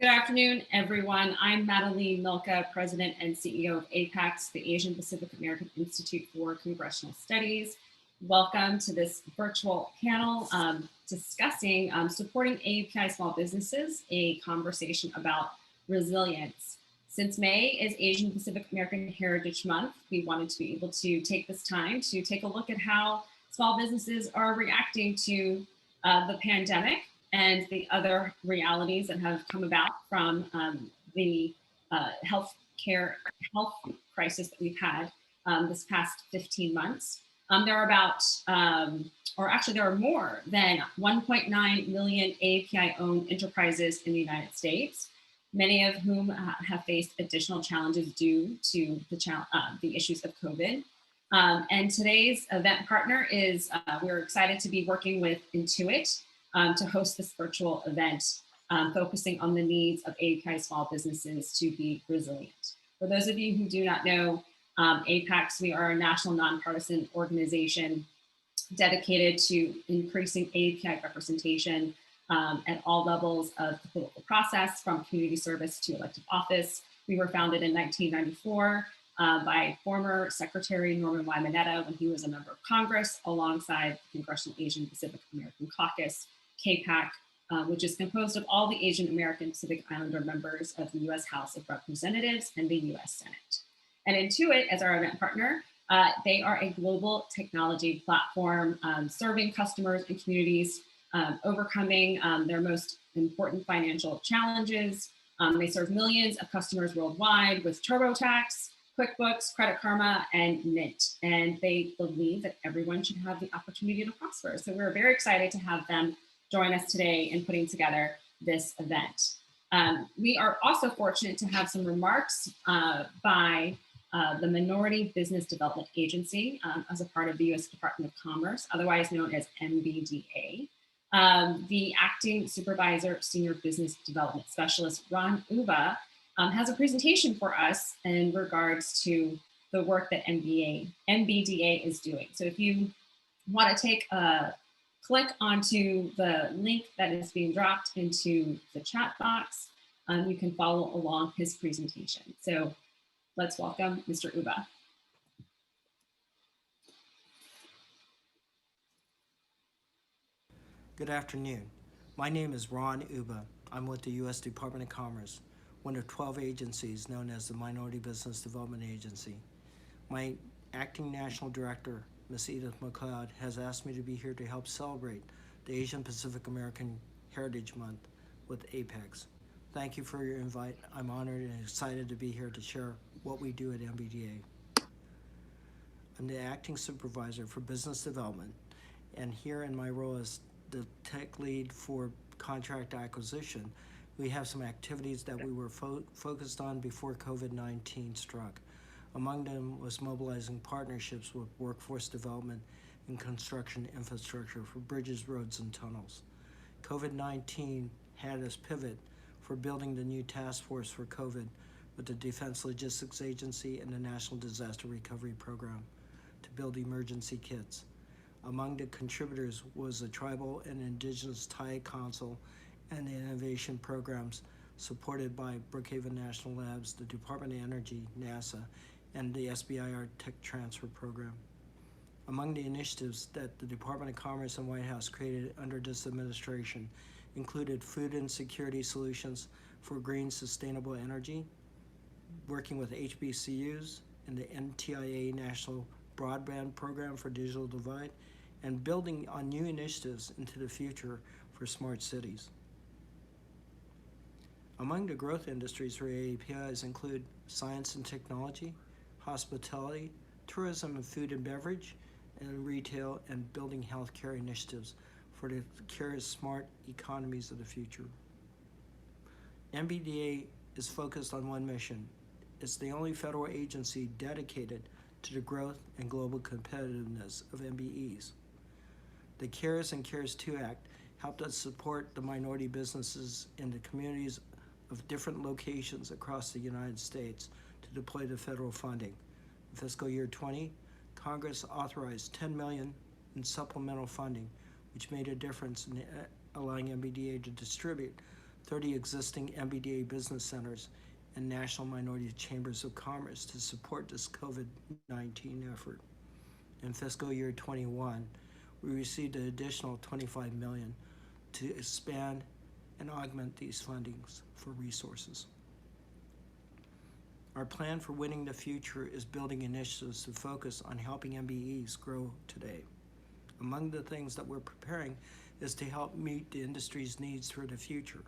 Good afternoon, everyone. I'm Madeline Milka, President and CEO of APEX, the Asian Pacific American Institute for Congressional Studies. Welcome to this virtual panel discussing supporting AAPI small businesses, a conversation about resilience. Since May is Asian Pacific American Heritage Month, we wanted to be able to take this time to take a look at how small businesses are reacting to the pandemic and the other realities that have come about from the health crisis that we've had this past 15 months. There are about, or actually, there are more than 1.9 million API owned enterprises in the United States, many of whom have faced additional challenges due to the issues of COVID. And today's event partner is, we're excited to be working with Intuit to host this virtual event, focusing on the needs of API small businesses to be resilient. For those of you who do not know, APEX, we are a national nonpartisan organization dedicated to increasing API representation at all levels of the political process, from community service to elective office. We were founded in 1994 by former Secretary Norman Y. Mineta when he was a member of Congress, alongside the Congressional Asian Pacific American Caucus, CAPAC, which is composed of all the Asian American Pacific Islander members of the U.S. House of Representatives and the U.S. Senate. And Intuit, as our event partner, they are a global technology platform serving customers and communities, overcoming their most important financial challenges. They serve millions of customers worldwide with TurboTax, QuickBooks, Credit Karma, and Mint. And they believe that everyone should have the opportunity to prosper. So we're very excited to have them join us today in putting together this event. We are also fortunate to have some remarks by the Minority Business Development Agency as a part of the U.S. Department of Commerce, otherwise known as MBDA. The Acting Supervisor Senior Business Development Specialist, Ron Uba, has a presentation for us in regards to the work that MBDA is doing. So if you want to take a click onto the link that is being dropped into the chat box, you can follow along his presentation. So let's welcome Mr. Uba. Good afternoon. My name is Ron Uba. I'm with the U.S. Department of Commerce, one of 12 agencies known as the Minority Business Development Agency. My acting national director, Ms. Edith McLeod, has asked me to be here to help celebrate the Asian Pacific American Heritage Month with APEX. Thank you for your invite. I'm honored and excited to be here to share what we do at MBDA. I'm the acting supervisor for business development, and here in my role as the tech lead for contract acquisition, we have some activities that we were focused on before COVID-19 struck. Among them was mobilizing partnerships with workforce development and construction infrastructure for bridges, roads, and tunnels. COVID-19 had us pivot for building the new task force for COVID with the Defense Logistics Agency and the National Disaster Recovery Program to build emergency kits. Among the contributors was the Tribal and Indigenous Thai Council and the innovation programs supported by Brookhaven National Labs, the Department of Energy, NASA, and the SBIR Tech Transfer Program. Among the initiatives that the Department of Commerce and White House created under this administration included food insecurity solutions for green sustainable energy, working with HBCUs and the NTIA National Broadband Program for Digital Divide, and building on new initiatives into the future for smart cities. Among the growth industries for AAPIs include science and technology, hospitality, tourism and food and beverage, and retail, and building healthcare initiatives for the care's smart economies of the future. MBDA is focused on one mission. It's the only federal agency dedicated to the growth and global competitiveness of MBEs. The CARES and CARES 2 Act helped us support the minority businesses in the communities of different locations across the United States to deploy the federal funding. In fiscal year 20, Congress authorized $10 million in supplemental funding, which made a difference in allowing MBDA to distribute 30 existing MBDA business centers and national minority chambers of commerce to support this COVID-19 effort. In fiscal year 21, we received an additional $25 million to expand and augment these fundings for resources. Our plan for winning the future is building initiatives to focus on helping MBEs grow today. Among the things that we're preparing is to help meet the industry's needs for the future.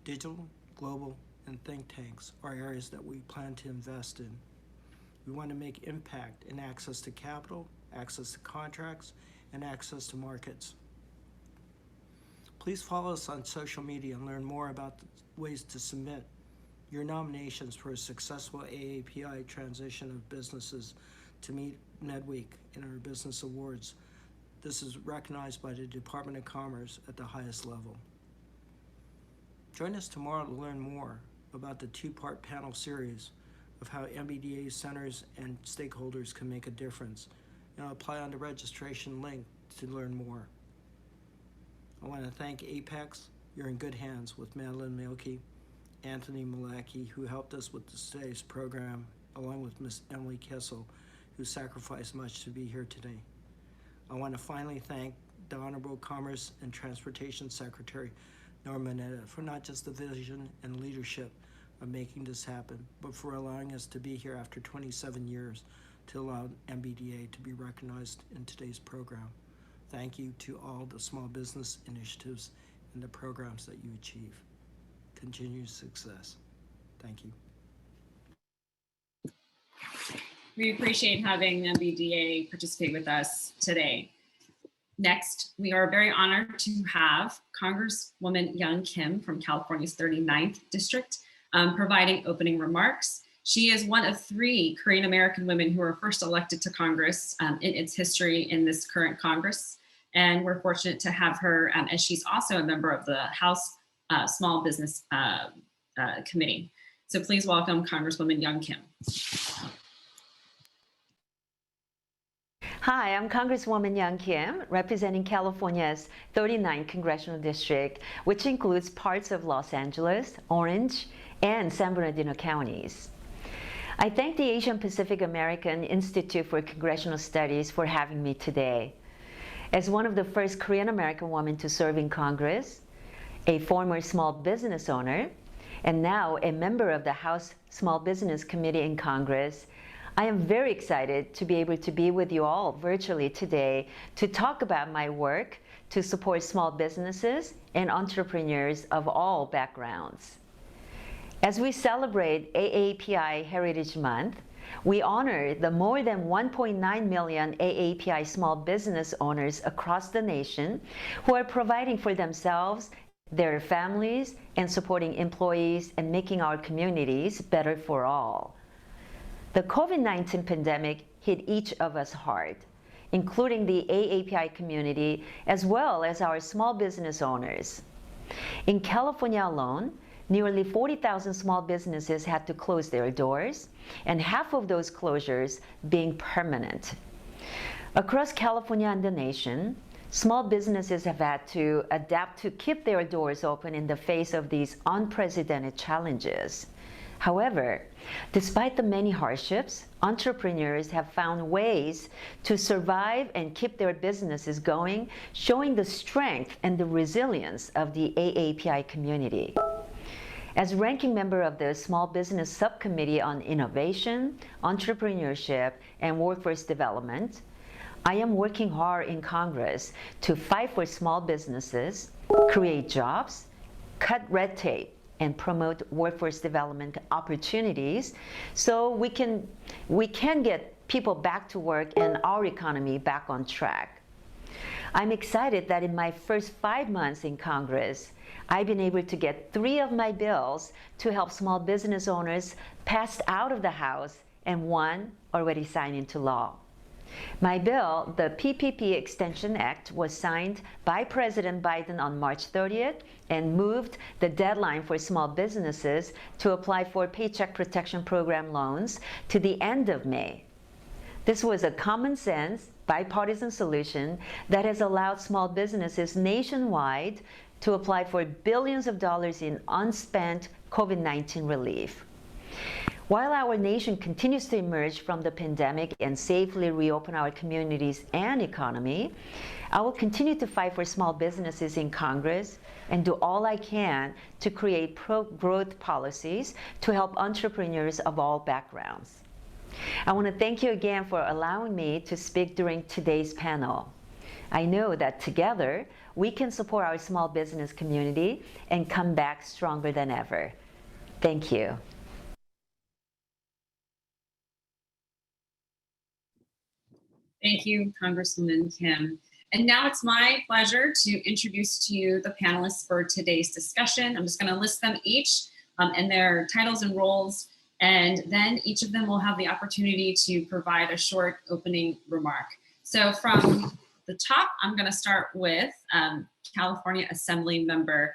Digital, global, and think tanks are areas that we plan to invest in. We want to make impact in access to capital, access to contracts, and access to markets. Please follow us on social media and learn more about the ways to submit your nominations for a successful AAPI transition of businesses to meet Midweek in our business awards. This is recognized by the Department of Commerce at the highest level. Join us tomorrow to learn more about the two-part panel series of how MBDA centers and stakeholders can make a difference. And apply on the registration link to learn more. I want to thank Apex. You're in good hands with Madeline Mielke, Anthony Malacki, who helped us with today's program, along with Miss Emily Kessel, who sacrificed much to be here today. I want to finally thank the Honorable Commerce and Transportation Secretary, Norma Mineta, for not just the vision and leadership of making this happen, but for allowing us to be here after 27 years to allow MBDA to be recognized in today's program. Thank you to all the small business initiatives and the programs that you achieve. Continued success. Thank you. We appreciate having MBDA participate with us today. Next, we are very honored to have Congresswoman Young Kim from California's 39th District providing opening remarks. She is one of 3 Korean American women who were first elected to Congress in its history in this current Congress. And we're fortunate to have her as she's also a member of the House Small Business Committee. So please welcome Congresswoman Young Kim. Hi, I'm Congresswoman Young Kim, representing California's 39th Congressional District, which includes parts of Los Angeles, Orange, and San Bernardino counties. I thank the Asian Pacific American Institute for Congressional Studies for having me today. As one of the first Korean American women to serve in Congress, a former small business owner, and now a member of the House Small Business Committee in Congress, I am very excited to be able to be with you all virtually today to talk about my work to support small businesses and entrepreneurs of all backgrounds. As we celebrate AAPI Heritage Month, we honor the more than 1.9 million AAPI small business owners across the nation who are providing for themselves, their families, and supporting employees and making our communities better for all. The COVID-19 pandemic hit each of us hard, including the AAPI community as well as our small business owners. In California alone, nearly 40,000 small businesses had to close their doors, and half of those closures being permanent. Across California and the nation, small businesses have had to adapt to keep their doors open in the face of these unprecedented challenges. However, despite the many hardships, entrepreneurs have found ways to survive and keep their businesses going, showing the strength and the resilience of the AAPI community. As ranking member of the Small Business Subcommittee on Innovation, Entrepreneurship, and Workforce Development, I am working hard in Congress to fight for small businesses, create jobs, cut red tape, and promote workforce development opportunities so we can get people back to work and our economy back on track. I'm excited that in my first 5 months in Congress, I've been able to get 3 of my bills to help small business owners passed out of the House and 1 already signed into law. My bill, the PPP Extension Act, was signed by President Biden on March 30th and moved the deadline for small businesses to apply for Paycheck Protection Program loans to the end of May. This was a common sense, bipartisan solution that has allowed small businesses nationwide to apply for billions of dollars in unspent COVID-19 relief. While our nation continues to emerge from the pandemic and safely reopen our communities and economy, I will continue to fight for small businesses in Congress and do all I can to create pro-growth policies to help entrepreneurs of all backgrounds. I want to thank you again for allowing me to speak during today's panel. I know that together we can support our small business community and come back stronger than ever. Thank you. Thank you, Congresswoman Kim. And now it's my pleasure to introduce to you the panelists for today's discussion. I'm just going to list them each and their titles and roles, and then each of them will have the opportunity to provide a short opening remark. So from the top, I'm going to start with California Assemblymember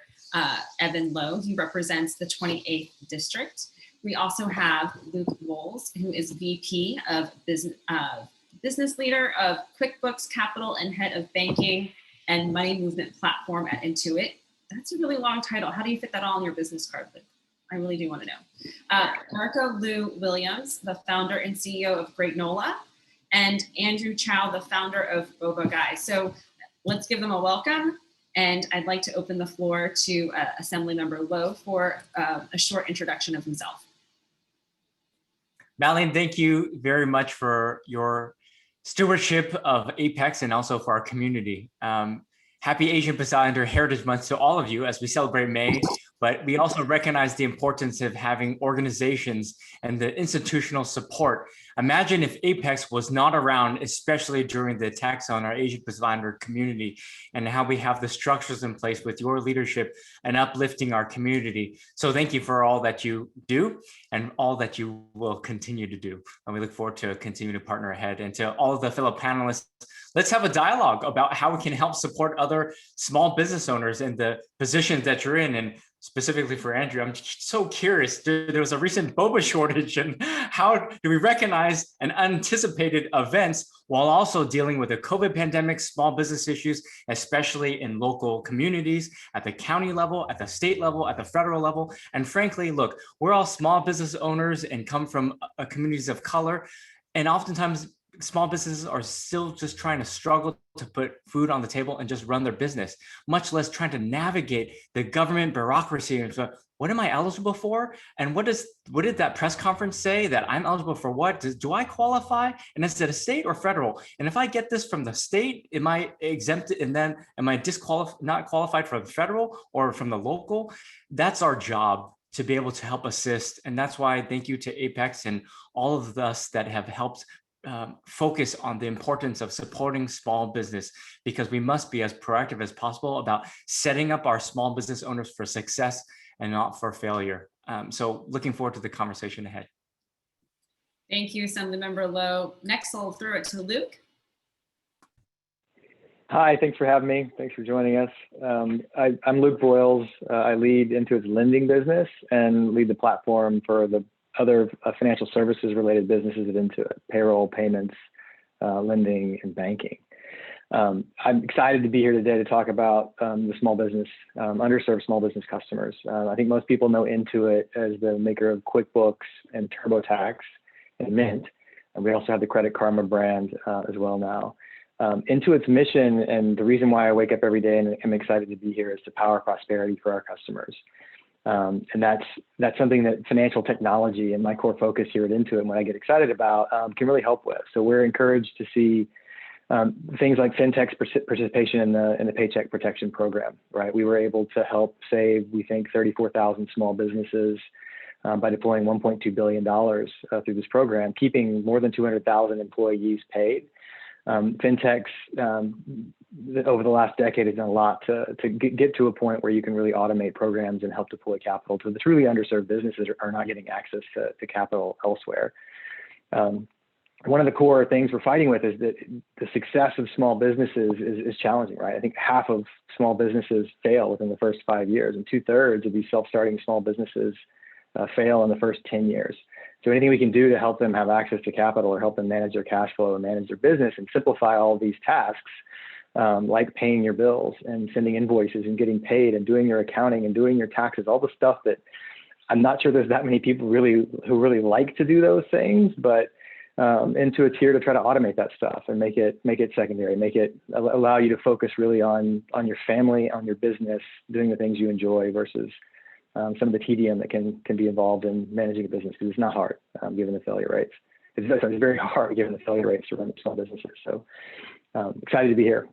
Evan Lowe. He represents the 28th District. We also have Luke Voiles, who is VP of Business Leader of QuickBooks Capital and Head of Banking and Money Movement Platform at Intuit. That's a really long title. How do you fit that all on your business card, Luke? I really do want to know. Marco Lou Williams, the founder and CEO of Great Nola, and Andrew Chau, the founder of Boba Guy. So let's give them a welcome. And I'd like to open the floor to Assemblymember Lowe for a short introduction of himself. Malin, thank you very much for your stewardship of Apex and also for our community. Happy Asian Pacific Heritage Month to all of you as we celebrate May, but we also recognize the importance of having organizations and the institutional support. Imagine if Apex was not around, especially during the attacks on our Asian Pacific community, and how we have the structures in place with your leadership and uplifting our community. So thank you for all that you do and all that you will continue to do. And we look forward to continue to partner ahead. And to all of the fellow panelists, let's have a dialogue about how we can help support other small business owners in the positions that you're in. And specifically for Andrew, I'm so curious, there was a recent boba shortage, and how do we recognize and anticipated events while also dealing with the COVID pandemic, small business issues, especially in local communities, at the county level, at the state level, at the federal level. And frankly, look, we're all small business owners and come from communities of color. And oftentimes small businesses are still just trying to struggle to put food on the table and just run their business, much less trying to navigate the government bureaucracy. And so, what am I eligible for? And what did that press conference say that I'm eligible for? What do I qualify? And is it a state or federal? And if I get this from the state, am I exempted? And then am I not qualified from federal or from the local? That's our job, to be able to help assist. And that's why thank you to Apex and all of us that have helped focus on the importance of supporting small business, because we must be as proactive as possible about setting up our small business owners for success and not for failure. So looking forward to the conversation ahead. Thank you, Assemblymember Lowe. Next, I'll throw it to Luke. Hi, thanks for having me. Thanks for joining us. I'm Luke Voiles. I lead Intuit's lending business and lead the platform for the other financial services related businesses at Intuit: payroll, payments, lending, and banking. I'm excited to be here today to talk about the small business, underserved small business customers. I think most people know Intuit as the maker of QuickBooks and TurboTax and Mint. And we also have the Credit Karma brand as well now. Intuit's mission, and the reason why I wake up every day and am excited to be here, is to power prosperity for our customers. And that's something that financial technology and my core focus here at Intuit, and what I get excited about, can really help with. So we're encouraged to see things like fintech's participation in the Paycheck Protection Program, right? We were able to help save, we think, 34,000 small businesses by deploying $1.2 billion through this program, keeping more than 200,000 employees paid. Fintechs over the last decade has done a lot to get to a point where you can really automate programs and help deploy capital to the truly underserved businesses are not getting access to capital elsewhere. One of the core things we're fighting with is that the success of small businesses is challenging, right? I think half of small businesses fail within the first 5 years, and 2/3 of these self-starting small businesses fail in the first 10 years. So anything we can do to help them have access to capital or help them manage their cash flow and manage their business and simplify all of these tasks like paying your bills and sending invoices and getting paid and doing your accounting and doing your taxes, all the stuff that I'm not sure there's that many people who really like to do those things, but Intuit's here to try to automate that stuff and make it secondary, allow you to focus really on your family, on your business, doing the things you enjoy versus some of the tedium that can be involved in managing a business, because it's not hard given the failure rates. It's very hard given the failure rates to run small businesses. So excited to be here.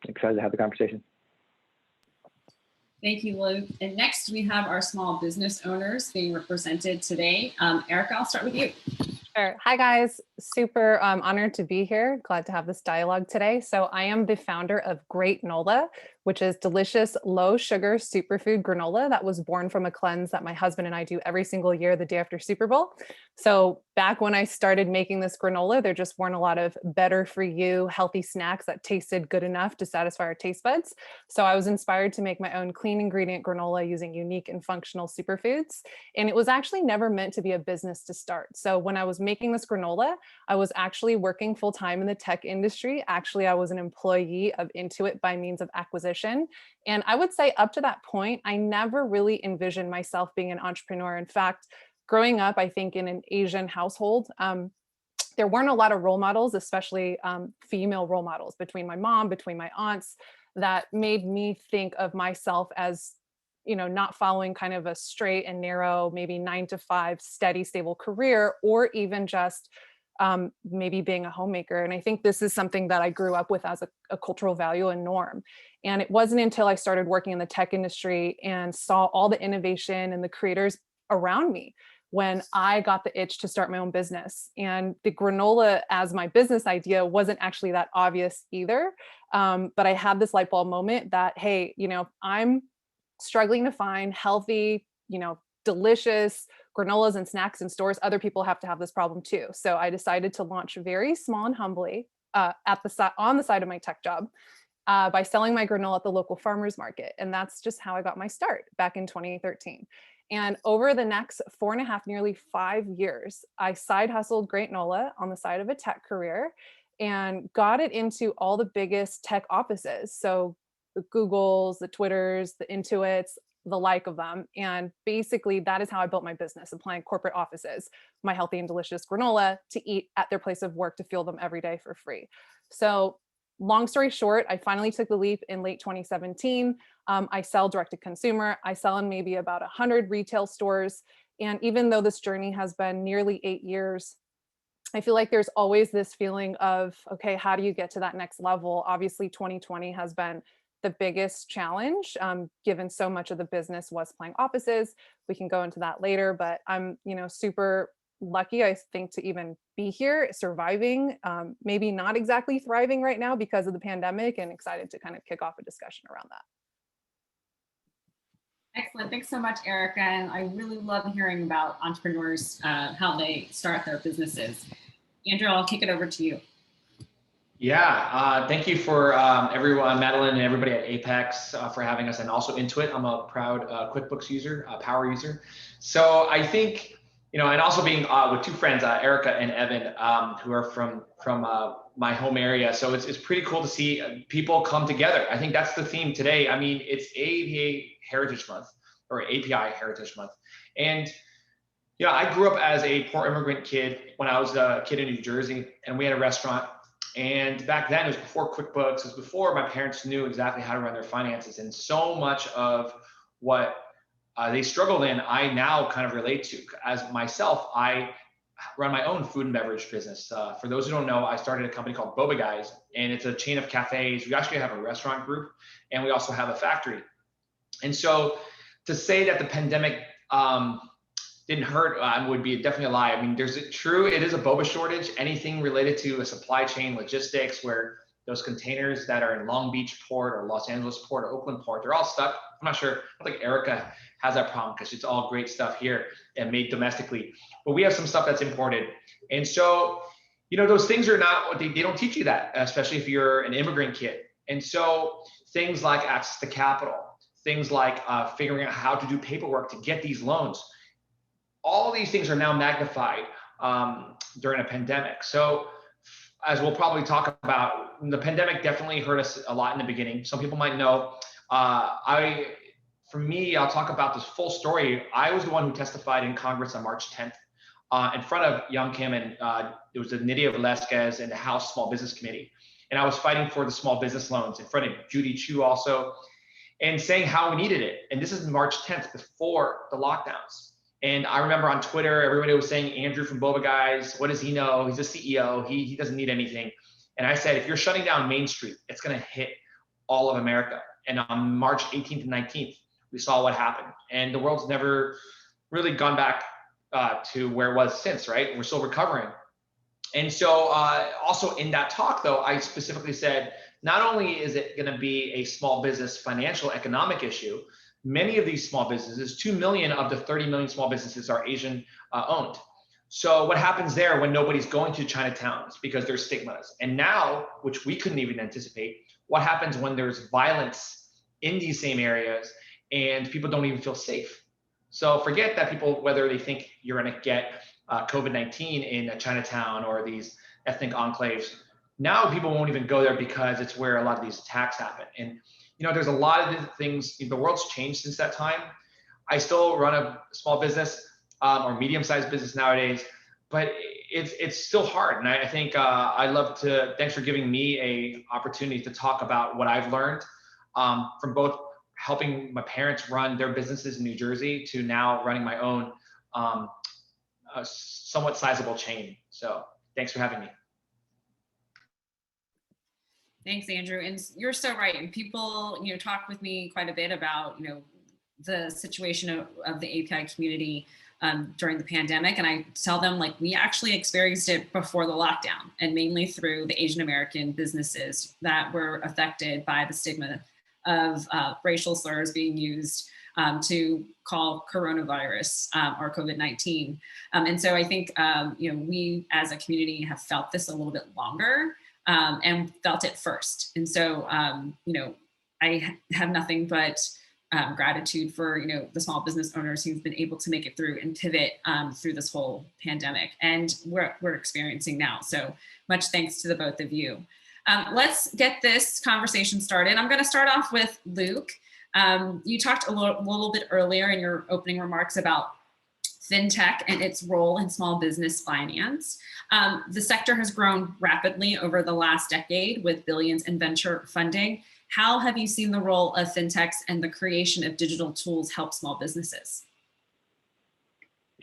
Excited to have the conversation. Thank you, Luke. And next we have our small business owners being represented today. Erica, I'll start with you. Sure. Hi, guys. Super honored to be here. Glad to have this dialogue today. So I am the founder of Great Nola, which is delicious, low sugar superfood granola that was born from a cleanse that my husband and I do every single year, the day after Super Bowl. So back when I started making this granola, there just weren't a lot of better for you, healthy snacks that tasted good enough to satisfy our taste buds. So I was inspired to make my own clean ingredient granola using unique and functional superfoods. And it was actually never meant to be a business to start. So when I was making this granola, I was actually working full time in the tech industry. Actually, I was an employee of Intuit by means of acquisition. And I would say up to that point, I never really envisioned myself being an entrepreneur. In fact, growing up, I think in an Asian household, there weren't a lot of role models, especially female role models between my mom, between my aunts, that made me think of myself as, you know, not following kind of a straight and narrow, maybe 9-to-5 steady, stable career, or even just maybe being a homemaker. And I think this is something that I grew up with as a cultural value and norm. And it wasn't until I started working in the tech industry and saw all the innovation and the creators around me when I got the itch to start my own business. And the granola as my business idea wasn't actually that obvious either. But I had this light bulb moment that, hey, you know, I'm struggling to find healthy, you know, delicious granolas and snacks in stores. Other people have to have this problem too. So I decided to launch very small and humbly on the side of my tech job by selling my granola at the local farmers market. And that's just how I got my start back in 2013. And over the next 4.5, nearly 5 years, I side hustled Great Nola on the side of a tech career and got it into all the biggest tech offices. So the Googles, the Twitters, the Intuits, the like of them. And basically that is how I built my business, applying corporate offices, my healthy and delicious granola to eat at their place of work to fuel them every day for free. So long story short, I finally took the leap in late 2017. I sell direct to consumer. I sell in maybe about 100 retail stores. And even though this journey has been nearly 8 years, I feel like there's always this feeling of, okay, how do you get to that next level? Obviously, 2020 has been the biggest challenge, given so much of the business was playing offices. We can go into that later, but I'm, you know, super lucky, I think, to even be here, surviving, maybe not exactly thriving right now because of the pandemic, and excited to kind of kick off a discussion around that. Excellent. Thanks so much, Erica. And I really love hearing about entrepreneurs, how they start their businesses. Andrew, I'll kick it over to you. Yeah, thank you for everyone, Madeline and everybody at Apex for having us, and also Intuit. I'm a proud QuickBooks user, power user. So I think, you know, and also being with two friends, Erica and Evan, who are from my home area. So it's pretty cool to see people come together. I think that's the theme today. I mean, it's AAPI Heritage Month, or API Heritage Month. And yeah, I grew up as a poor immigrant kid when I was a kid in New Jersey, and we had a restaurant. And back then, it was before QuickBooks, it was before my parents knew exactly how to run their finances. And so much of what they struggled in, I now kind of relate to. As myself, I run my own food and beverage business. For those who don't know, I started a company called Boba Guys, and it's a chain of cafes. We actually have a restaurant group, and we also have a factory. And so to say that the pandemic didn't hurt would be definitely a lie. I mean, it is a boba shortage. Anything related to a supply chain, logistics, where those containers that are in Long Beach Port or Los Angeles Port or Oakland Port, they're all stuck. I'm not sure. I don't think Erica has that problem because it's all great stuff here and made domestically. But we have some stuff that's imported. And so, you know, those things are not, they don't teach you that, especially if you're an immigrant kid. And so things like access to capital, things like figuring out how to do paperwork to get these loans, all these things are now magnified during a pandemic. So as we'll probably talk about, the pandemic definitely hurt us a lot in the beginning. Some people might know. For me, I'll talk about this full story. I was the one who testified in Congress on March 10th in front of Young Kim, and there was Nydia Velasquez and the House Small Business Committee. And I was fighting for the small business loans in front of Judy Chau also, and saying how we needed it. And this is March 10th, before the lockdowns. And I remember on Twitter, everybody was saying, Andrew from Boba Guys, what does he know? He's a CEO, he doesn't need anything. And I said, if you're shutting down Main Street, it's gonna hit all of America. And on March 18th and 19th, we saw what happened. And the world's never really gone back to where it was since, right? We're still recovering. And so also in that talk though, I specifically said, not only is it gonna be a small business financial economic issue, many of these small businesses, 2 million of the 30 million small businesses are Asian owned. So what happens there when nobody's going to Chinatowns because there's stigmas? And now, which we couldn't even anticipate, what happens when there's violence in these same areas and people don't even feel safe? So forget that people, whether they think you're gonna get COVID-19 in a Chinatown or these ethnic enclaves, now people won't even go there because it's where a lot of these attacks happen. And you know, there's a lot of different things. The world's changed since that time. I still run a small business or medium-sized business nowadays, but it's still hard. And I think I'd love to, thanks for giving me a opportunity to talk about what I've learned from both helping my parents run their businesses in New Jersey to now running my own a somewhat sizable chain. So thanks for having me. Thanks, Andrew. And you're so right. And people, talk with me quite a bit about, the situation of the API community during the pandemic. And I tell them, like, we actually experienced it before the lockdown, and mainly through the Asian American businesses that were affected by the stigma of racial slurs being used to call coronavirus or COVID-19. And so I think, we as a community have felt this a little bit longer. And felt it first. And so, I have nothing but gratitude for, the small business owners who've been able to make it through and pivot through this whole pandemic, and we're experiencing now. So much thanks to the both of you. Let's get this conversation started. I'm going to start off with Luke. You talked a little bit earlier in your opening remarks about fintech and its role in small business finance. The sector has grown rapidly over the last decade with billions in venture funding. How have you seen the role of fintechs and the creation of digital tools help small businesses?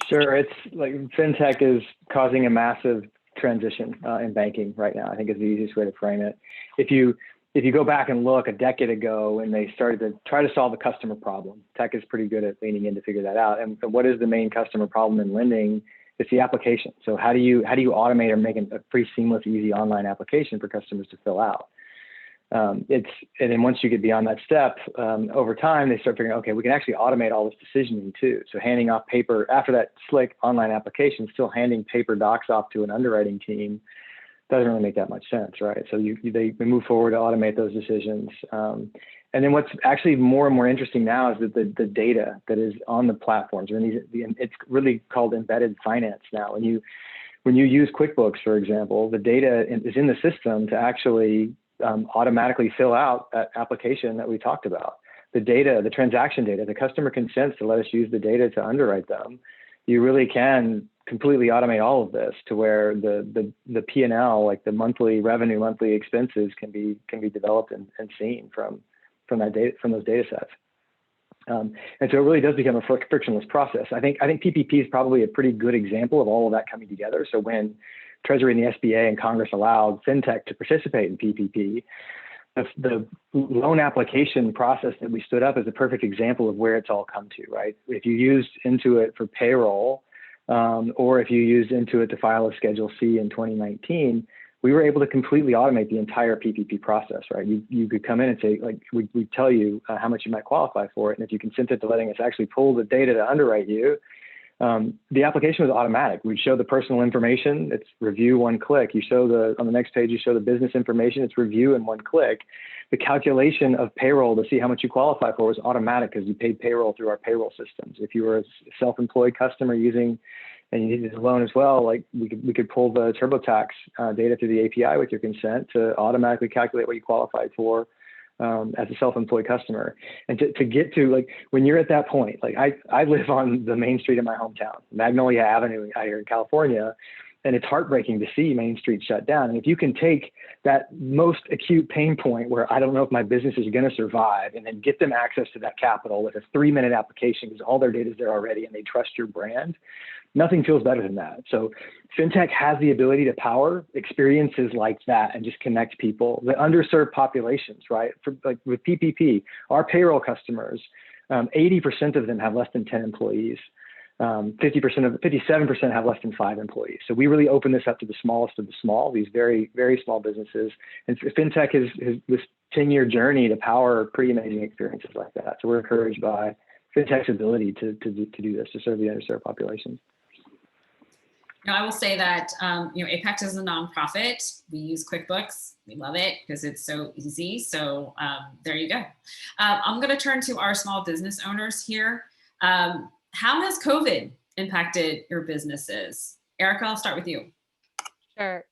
Sure, it's like fintech is causing a massive transition in banking right now, I think is the easiest way to frame it. If you go back and look a decade ago when they started to try to solve a customer problem, tech is pretty good at leaning in to figure that out. And what is the main customer problem in lending? It's the application. So how do you automate or make a pretty seamless, easy online application for customers to fill out? And then once you get beyond that step, over time, they start figuring, okay, we can actually automate all this decisioning too. So handing off paper after that slick online application, still handing paper docs off to an underwriting team doesn't really make that much sense, right? So they move forward to automate those decisions. And then what's actually more and more interesting now is that the data that is on the platforms, and it's really called embedded finance now. When you use QuickBooks, for example, the data is in the system to actually automatically fill out that application that we talked about. The data, the transaction data, the customer consents to let us use the data to underwrite them. You really can completely automate all of this to where the P&L, like the monthly revenue, monthly expenses, can be developed and seen from that data, from those data sets. And so it really does become a frictionless process. I think PPP is probably a pretty good example of all of that coming together. So when Treasury and the SBA and Congress allowed fintech to participate in PPP, the loan application process that we stood up is a perfect example of where it's all come to, right? If you used Intuit for payroll, or if you used Intuit to file a Schedule C in 2019, we were able to completely automate the entire PPP process, right? You could come in and say, like, we tell you how much you might qualify for it. And if you consented to letting us actually pull the data to underwrite you, the application was automatic. We'd show the personal information, it's review, one click. You show on the next page, you show the business information, it's review in one click. The calculation of payroll to see how much you qualify for was automatic because you paid payroll through our payroll systems. If you were a self-employed customer using and you needed a loan as well, like we could pull the TurboTax data through the API with your consent to automatically calculate what you qualified for as a self-employed customer. And to get to, like, when you're at that point, like I live on the main street of my hometown, Magnolia Avenue out here in California, and it's heartbreaking to see Main Street shut down. And if you can take that most acute pain point where I don't know if my business is going to survive, and then get them access to that capital with a 3-minute application because all their data is there already and they trust your brand, nothing feels better than that. So fintech has the ability to power experiences like that and just connect people, the underserved populations, right? For, like with PPP, our payroll customers, 80% of them have less than 10 employees. 57% have less than 5 employees. So we really open this up to the smallest of the small, these very, very small businesses. And fintech is this 10-year journey to power pretty amazing experiences like that. So we're encouraged by fintech's ability to do this, to serve the underserved populations. Now, I will say that, APEX is a nonprofit. We use QuickBooks. We love it because it's so easy. So there you go. I'm going to turn to our small business owners here. How has COVID impacted your businesses? Erica, I'll start with you. Sure.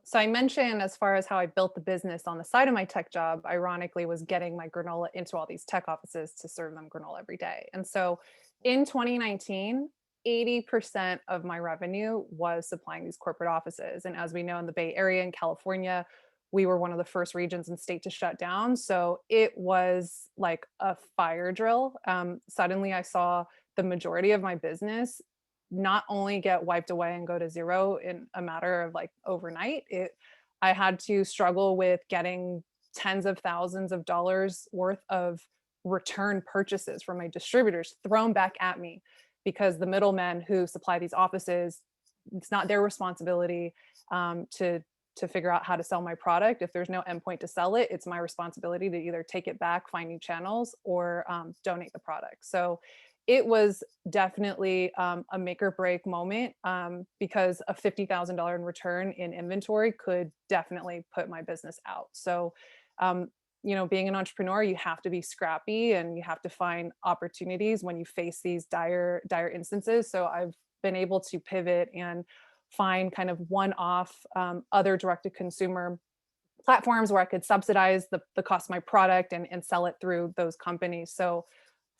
So I mentioned, as far as how I built the business on the side of my tech job, ironically, was getting my granola into all these tech offices to serve them granola every day. And so in 2019, 80% of my revenue was supplying these corporate offices. And as we know, in the Bay Area in California, we were one of the first regions in state to shut down. So it was like a fire drill. Suddenly I saw the majority of my business not only get wiped away and go to zero in a matter of like overnight, I had to struggle with getting tens of thousands of dollars worth of return purchases from my distributors thrown back at me, because the middlemen who supply these offices, it's not their responsibility to figure out how to sell my product. If there's no endpoint to sell it, it's my responsibility to either take it back, find new channels, or donate the product. So it was definitely a make or break moment, because a $50,000 in return in inventory could definitely put my business out. So, being an entrepreneur, you have to be scrappy and you have to find opportunities when you face these dire instances. So I've been able to pivot and find kind of one-off other direct-to-consumer platforms where I could subsidize the cost of my product and sell it through those companies. So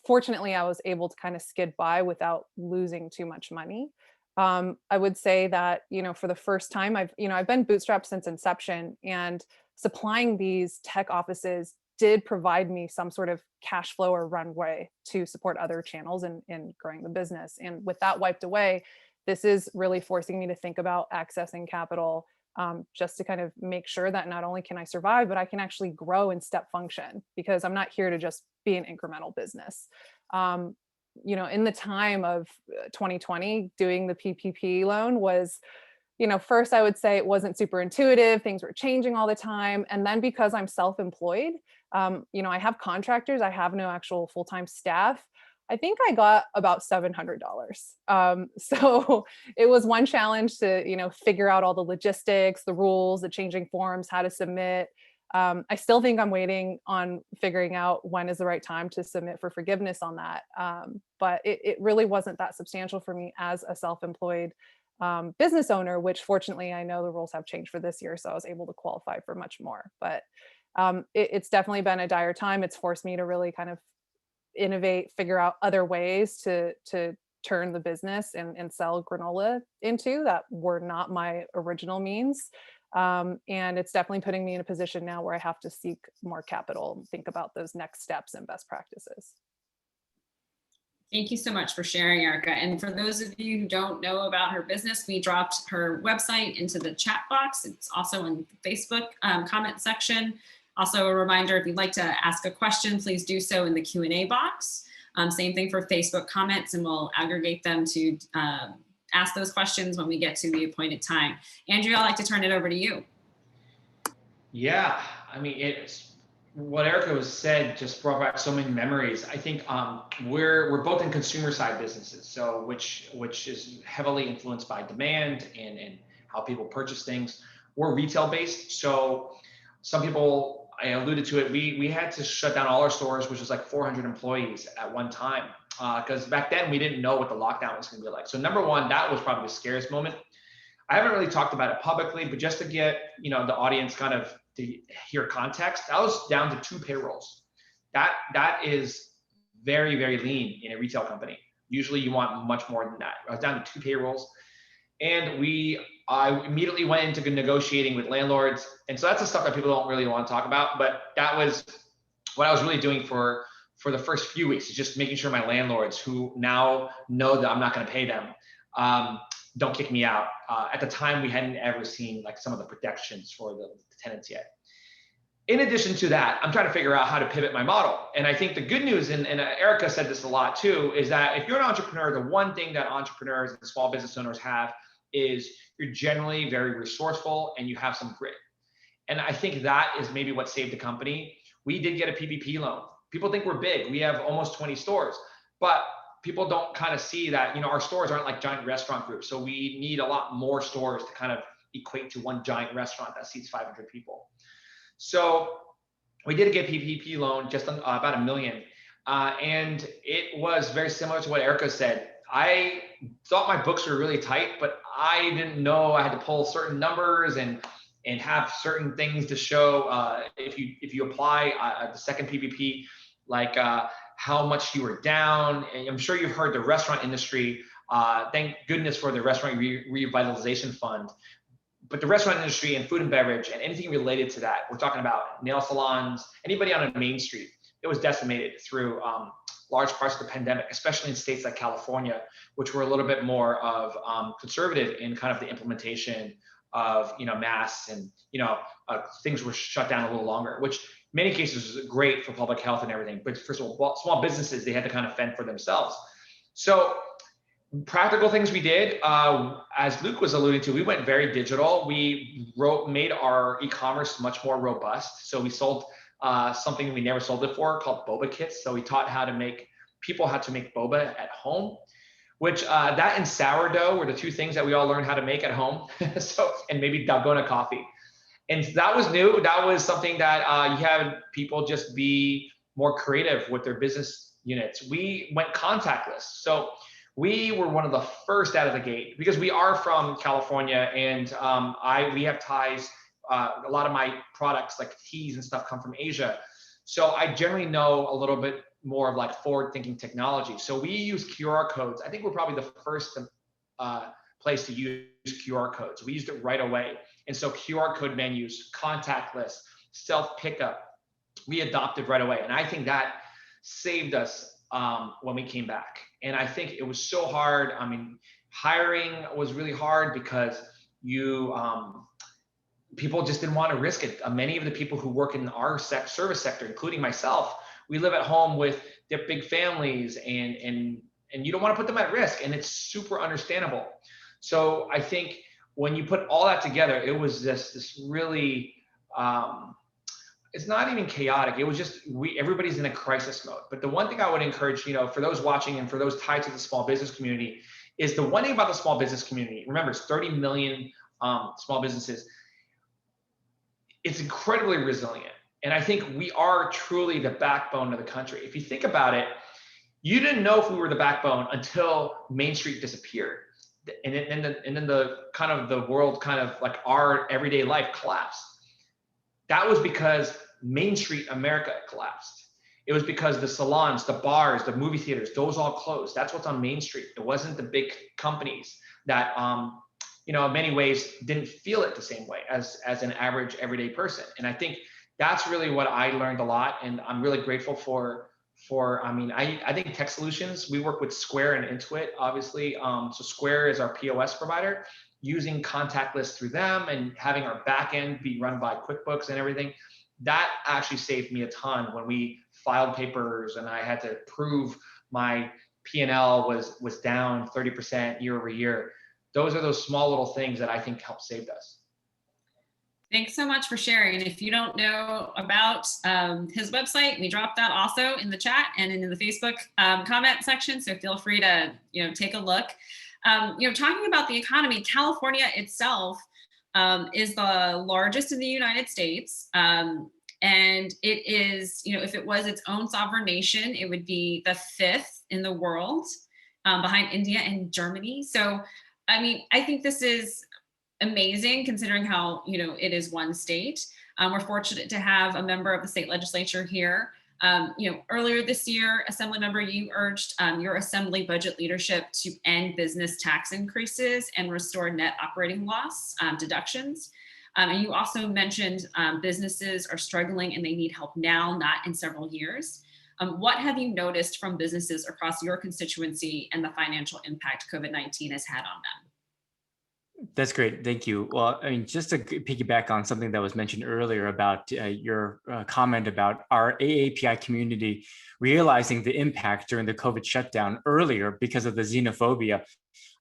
fortunately, I was able to kind of skid by without losing too much money. I would say that, for the first time, I've been bootstrapped since inception, and supplying these tech offices did provide me some sort of cash flow or runway to support other channels in growing the business. And with that wiped away, this is really forcing me to think about accessing capital, just to kind of make sure that not only can I survive, but I can actually grow and step function, because I'm not here to just be an incremental business. In the time of 2020, doing the PPP loan was, first I would say it wasn't super intuitive. Things were changing all the time. And then because I'm self-employed, I have contractors, I have no actual full-time staff. I think I got about $700. So it was one challenge to, figure out all the logistics, the rules, the changing forms, how to submit. I still think I'm waiting on figuring out when is the right time to submit for forgiveness on that. But it really wasn't that substantial for me as a self-employed business owner, which fortunately I know the rules have changed for this year, so I was able to qualify for much more. But it's definitely been a dire time. It's forced me to really kind of innovate, figure out other ways to turn the business and sell granola into that were not my original means. And it's definitely putting me in a position now where I have to seek more capital and think about those next steps and best practices. Thank you so much for sharing, Erica. And for those of you who don't know about her business, we dropped her website into the chat box. It's also in the Facebook comment section. Also a reminder, if you'd like to ask a question, please do so in the Q&A box. Same thing for Facebook comments, and we'll aggregate them to ask those questions when we get to the appointed time. Andrea, I'd like to turn it over to you. Yeah, I mean, it's what Erica was said just brought back so many memories. I think we're both in consumer side businesses, so which is heavily influenced by demand and how people purchase things. We're retail based, so some people, I alluded to it, we had to shut down all our stores, which was like 400 employees at one time. because back then we didn't know what the lockdown was going to be like. So number one, that was probably the scariest moment. I haven't really talked about it publicly, but just to get the audience kind of to hear context, I was down to 2 payrolls. That is very, very lean in a retail company. Usually you want much more than that. I was down to 2 payrolls, and I immediately went into negotiating with landlords. And so that's the stuff that people don't really want to talk about, but that was what I was really doing for the first few weeks, is just making sure my landlords, who now know that I'm not going to pay them, don't kick me out. At the time, we hadn't ever seen like some of the protections for the tenants yet. In addition to that, I'm trying to figure out how to pivot my model. And I think the good news, and Erica said this a lot too, is that if you're an entrepreneur, the one thing that entrepreneurs and small business owners have is you're generally very resourceful and you have some grit. And I think that is maybe what saved the company. We did get a PPP loan. People think we're big. We have almost 20 stores, but people don't kind of see that, our stores aren't like giant restaurant groups. So we need a lot more stores to kind of equate to one giant restaurant that seats 500 people. So we did get PPP loan, just about $1 million. And it was very similar to what Erica said. I thought my books were really tight, but I didn't know I had to pull certain numbers and have certain things to show if you apply the second PPP, like how much you were down. And I'm sure you've heard the restaurant industry, thank goodness for the Restaurant Revitalization Fund. But the restaurant industry and food and beverage and anything related to that, we're talking about nail salons, anybody on a main street, it was decimated through large parts of the pandemic, especially in states like California, which were a little bit more of conservative in kind of the implementation of masks, and things were shut down a little longer, which in many cases was great for public health and everything. But first of all, small businesses, they had to kind of fend for themselves. So practical things we did, as Luke was alluding to, we went very digital. We made our e-commerce much more robust. So we sold something we never sold before called Boba kits. So we taught people how to make boba at home, which that and sourdough were the 2 things that we all learned how to make at home. And maybe dalgona coffee. And that was new. That was something that you had people just be more creative with their business units. We went contactless. So we were one of the first out of the gate, because we are from California, and we have ties. A lot of my products, like teas and stuff, come from Asia. So I generally know a little bit more of like forward-thinking technology. So we use QR codes. I think we're probably the first place to use QR codes. We used it right away. And so QR code menus, contactless, self-pickup, we adopted right away. And I think that saved us when we came back. And I think it was so hard. I mean, hiring was really hard because people just didn't want to risk it. Many of the people who work in our service sector, including myself, we live at home with their big families, and you don't want to put them at risk, and it's super understandable. So I think when you put all that together, it was just this really, it's not even chaotic. It was just, everybody's in a crisis mode. But the one thing I would encourage, for those watching and for those tied to the small business community, is the one thing about the small business community, remember, it's 30 million small businesses. It's incredibly resilient. And I think we are truly the backbone of the country. If you think about it, you didn't know if we were the backbone until Main Street disappeared. And then the kind of the world, kind of like our everyday life, collapsed. That was because Main Street America collapsed. It was because the salons, the bars, the movie theaters, those all closed. That's what's on Main Street. It wasn't the big companies that, in many ways didn't feel it the same way as an average everyday person. And I think that's really what I learned a lot. And I'm really grateful for I think tech solutions, we work with Square and Intuit, obviously. So Square is our POS provider, using contactless through them and having our back end be run by QuickBooks and everything. That actually saved me a ton when we filed papers and I had to prove my P&L was down 30% year over year. Those are those small little things that I think helped save us. Thanks so much for sharing. If you don't know about his website, we dropped that also in the chat and in the Facebook comment section. So feel free to take a look. Talking about the economy, California itself is the largest in the United States. And And it is, if it was its own sovereign nation, it would be the 5th in the world, behind India and Germany. So, I mean, I think this is amazing considering how, it is one state. We're fortunate to have a member of the state legislature here. Earlier this year, Assemblymember, you urged your assembly budget leadership to end business tax increases and restore net operating loss deductions. And you also mentioned businesses are struggling and they need help now, not in several years. What have you noticed from businesses across your constituency and the financial impact COVID-19 has had on them? That's great. Thank you. Well, I mean, just to piggyback on something that was mentioned earlier about your comment about our AAPI community realizing the impact during the COVID shutdown earlier because of the xenophobia.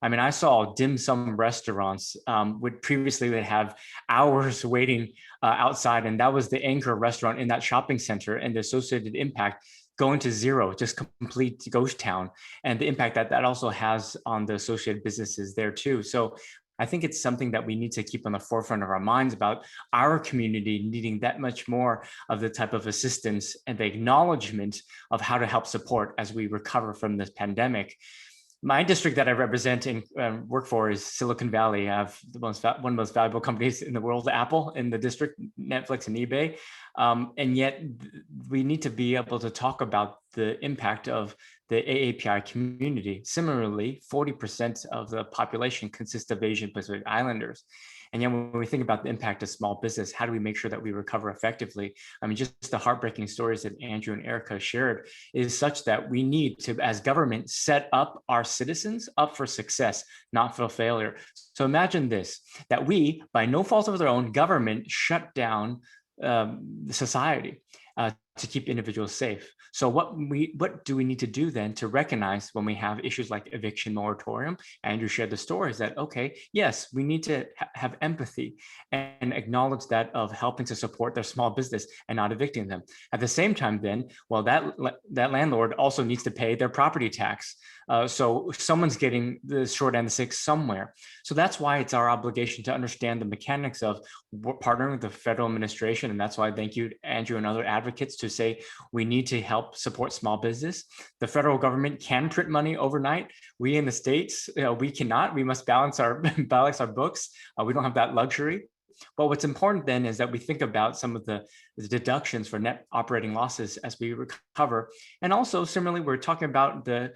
I mean, I saw dim sum restaurants would previously have hours waiting outside, and that was the anchor restaurant in that shopping center, and the associated impact going to zero, just complete ghost town, and the impact that that also has on the associated businesses there too. So I think it's something that we need to keep on the forefront of our minds about our community needing that much more of the type of assistance and the acknowledgement of how to help support as we recover from this pandemic. My district that I represent and work for is Silicon Valley. I have one of the most valuable companies in the world, Apple, in the district, Netflix and eBay. And yet we need to be able to talk about the impact of the AAPI community. Similarly, 40% of the population consists of Asian Pacific Islanders. And yet when we think about the impact of small business, how do we make sure that we recover effectively? I mean, just the heartbreaking stories that Andrew and Erica shared is such that we need to, as government, set up our citizens up for success, not for failure. So imagine this, that we, by no fault of their own, government shut down society to keep individuals safe. So what do we need to do then to recognize when we have issues like eviction moratorium? Andrew shared the stories that, okay, yes, we need to have empathy and acknowledge that of helping to support their small business and not evicting them. At the same time then, well, that landlord also needs to pay their property tax. So someone's getting the short end of the stick somewhere. So that's why it's our obligation to understand the mechanics of partnering with the federal administration. And that's why I thank you, Andrew, and other advocates to say we need to help support small business. The federal government can print money overnight. We in the States, we cannot. We must balance our books. We don't have that luxury. But what's important then is that we think about some of the deductions for net operating losses as we recover. And also similarly, we're talking about the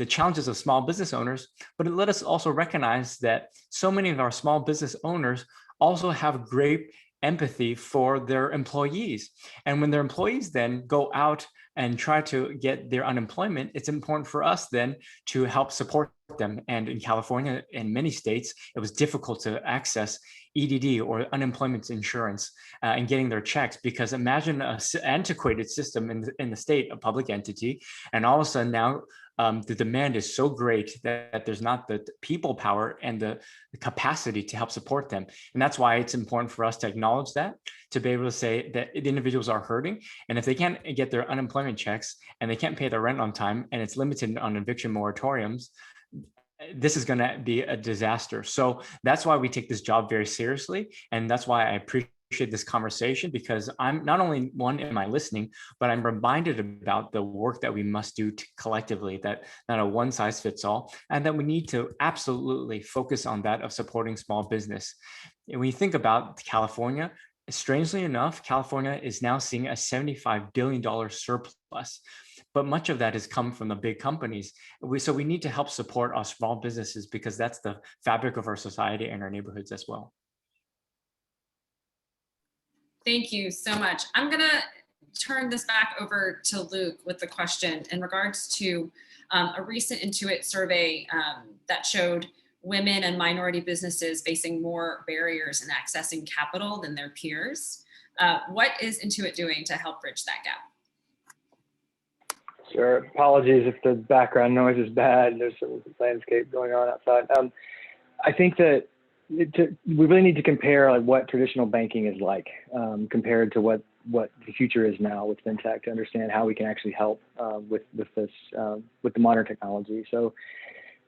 challenges of small business owners, but let us also recognize that so many of our small business owners also have great empathy for their employees. And when their employees then go out and try to get their unemployment, it's important for us then to help support them. And in California and many states, it was difficult to access EDD or unemployment insurance and getting their checks, because imagine an antiquated system in the state, a public entity, and all of a sudden now the demand is so great that there's not the people power and the capacity to help support them. And that's why it's important for us to acknowledge that, to be able to say that the individuals are hurting. And if they can't get their unemployment checks and they can't pay their rent on time, and it's limited on eviction moratoriums, this is going to be a disaster. So that's why we take this job very seriously. And that's why I appreciate this conversation, because I'm not only one, am I listening, but I'm reminded about the work that we must do collectively, that not a one size fits all, and that we need to absolutely focus on that of supporting small business. And when you think about California, strangely enough, California is now seeing a $75 billion surplus. But much of that has come from the big companies. So we need to help support our small businesses, because that's the fabric of our society and our neighborhoods as well. Thank you so much. I'm gonna turn this back over to Luke with the question in regards to a recent Intuit survey that showed women and minority businesses facing more barriers in accessing capital than their peers. What is Intuit doing to help bridge that gap? Sure. Apologies if the background noise is bad. There's some landscape going on outside. I think that we really need to compare like what traditional banking is like compared to what the future is now with fintech, to understand how we can actually help with this with the modern technology. So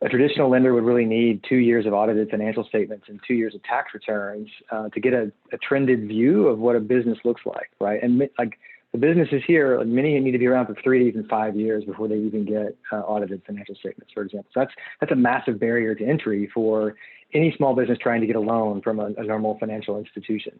a traditional lender would really need 2 years of audited financial statements and 2 years of tax returns to get a trended view of what a business looks like, right? And like the businesses here, like many need to be around for 3 to even 5 years before they even get audited financial statements, for example. So that's a massive barrier to entry for any small business trying to get a loan from a normal financial institution.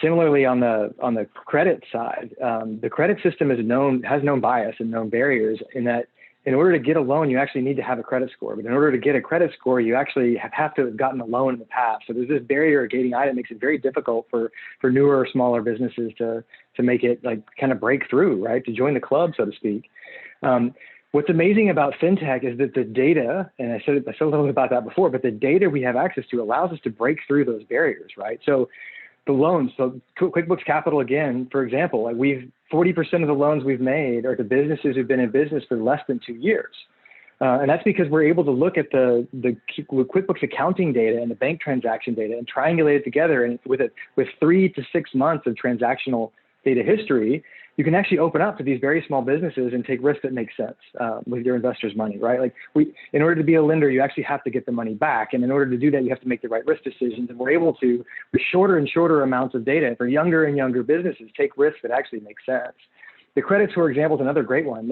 Similarly, on the credit side, the credit system has known bias and known barriers in that in order to get a loan, you actually need to have a credit score. But in order to get a credit score, you actually have to have gotten a loan in the past. So there's this barrier or gating item that makes it very difficult for newer or smaller businesses to make it like kind of break through, right? To join the club, so to speak. What's amazing about fintech is that the data, and I said a little bit about that before, but the data we have access to allows us to break through those barriers, right? So the loans, so QuickBooks Capital, again, for example, like 40% of the loans we've made are to businesses who've been in business for less than 2 years. And that's because we're able to look at the QuickBooks accounting data and the bank transaction data and triangulate it together. And with 3 to 6 months of transactional data history, you can actually open up to these very small businesses and take risks that make sense with your investors' money, right? Like in order to be a lender, you actually have to get the money back. And in order to do that, you have to make the right risk decisions. And we're able to, with shorter and shorter amounts of data for younger and younger businesses, take risks that actually make sense. The credit score example is another great one.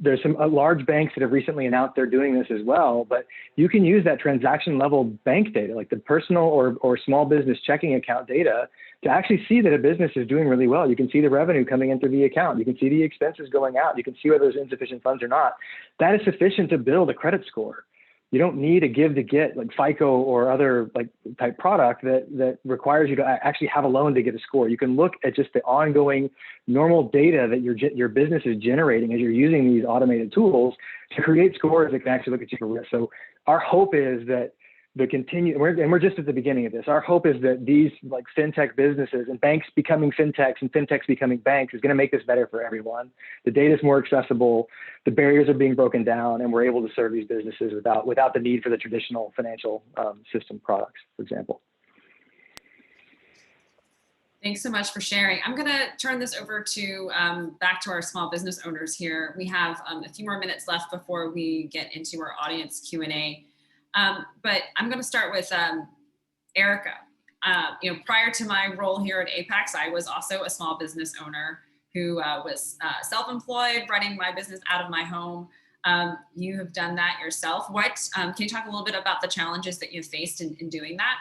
There's some large banks that have recently announced they're doing this as well, but you can use that transaction level bank data, like the personal or small business checking account data, to actually see that a business is doing really well. You can see the revenue coming in through the account. You can see the expenses going out. You can see whether there's insufficient funds or not. That is sufficient to build a credit score. You don't need a give to get like FICO or other like type product that requires you to actually have a loan to get a score. You can look at just the ongoing normal data that your business is generating as you're using these automated tools to create scores that can actually look at your risk. So our hope is that we're just at the beginning of this. Our hope is that these like fintech businesses and banks becoming fintechs and fintechs becoming banks is going to make this better for everyone. The data is more accessible, the barriers are being broken down, and we're able to serve these businesses without the need for the traditional financial system products, for example. Thanks so much for sharing. I'm going to turn this over to back to our small business owners here. We have a few more minutes left before we get into our audience Q&A. But I'm going to start with Erica. Prior to my role here at APEX, I was also a small business owner who was self-employed, running my business out of my home. You have done that yourself. Can you talk a little bit about the challenges that you faced in doing that?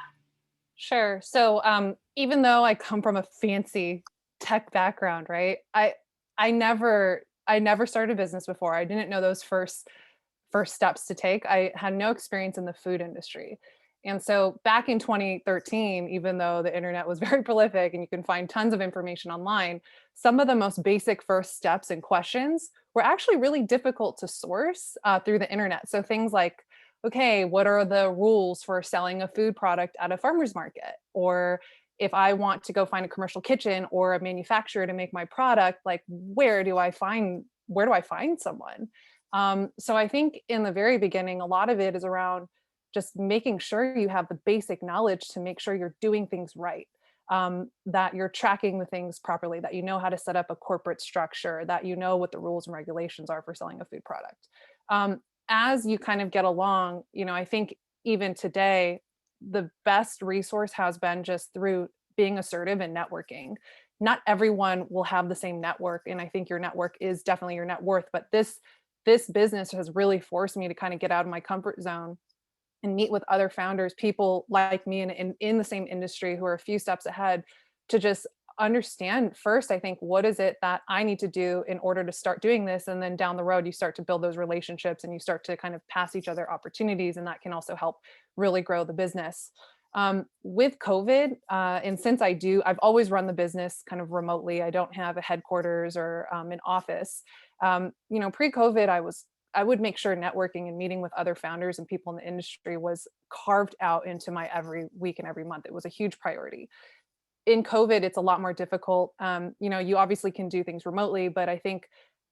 Sure. So even though I come from a fancy tech background, right? I never started a business before. I didn't know those first steps to take. I had no experience in the food industry. And so back in 2013, even though the internet was very prolific and you can find tons of information online, some of the most basic first steps and questions were actually really difficult to source through the internet. So things like, okay, what are the rules for selling a food product at a farmer's market? Or if I want to go find a commercial kitchen or a manufacturer to make my product, like where do I find someone? So I think in the very beginning, a lot of it is around just making sure you have the basic knowledge to make sure you're doing things right, that you're tracking the things properly, that you know how to set up a corporate structure, that you know what the rules and regulations are for selling a food product. As you kind of get along, I think even today, the best resource has been just through being assertive and networking. Not everyone will have the same network, and I think your network is definitely your net worth, but this business has really forced me to kind of get out of my comfort zone and meet with other founders, people like me in the same industry who are a few steps ahead, to just understand first, I think, what is it that I need to do in order to start doing this? And then down the road, you start to build those relationships and you start to kind of pass each other opportunities. And that can also help really grow the business. With COVID, and since I've always run the business kind of remotely. I don't have a headquarters or an office. Pre-COVID, I would make sure networking and meeting with other founders and people in the industry was carved out into my every week and every month. It was a huge priority. In COVID, it's a lot more difficult. You obviously can do things remotely, but I think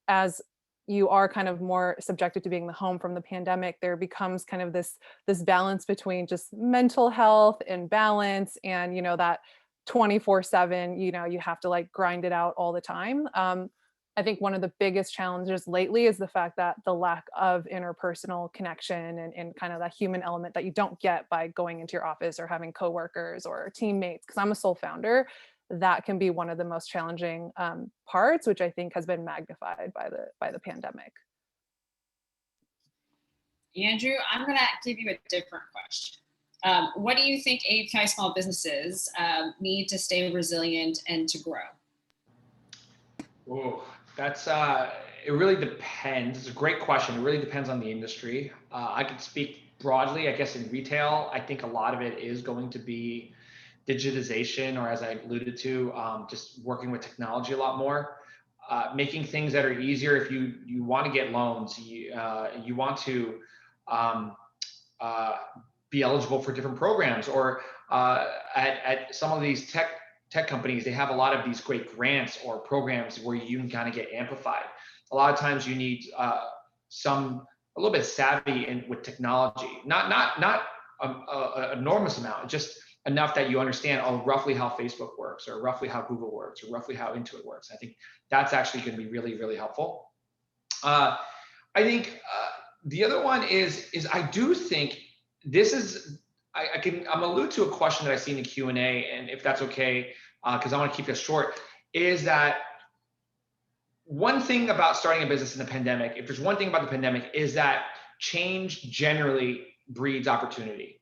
as you are kind of more subjected to being the home from the pandemic, there becomes kind of this balance between just mental health and balance and, that 24/7, you have to like grind it out all the time. I think one of the biggest challenges lately is the fact that the lack of interpersonal connection and kind of that human element that you don't get by going into your office or having coworkers or teammates. Because I'm a sole founder, that can be one of the most challenging parts, which I think has been magnified by the pandemic. Andrew, I'm going to give you a different question. What do you think AAPI small businesses need to stay resilient and to grow? Oh, that's it really depends. It's a great question. It really depends on the industry. I could speak broadly, I guess in retail, I think a lot of it is going to be digitization, or as I alluded to, just working with technology a lot more, making things that are easier. If you want to get loans, you want to be eligible for different programs, or at some of these tech companies, they have a lot of these great grants or programs where you can kind of get amplified. A lot of times you need a little bit savvy with technology, not an enormous amount, just enough that you understand roughly how Facebook works, or roughly how Google works, or roughly how Intuit works. I think that's actually going to be really, really helpful. I think the other one is I do think this is, I'm allude to a question that I see in the Q&A, and if that's okay, because I want to keep this short, is that one thing about starting a business in the pandemic, if there's one thing about the pandemic, is that change generally breeds opportunity.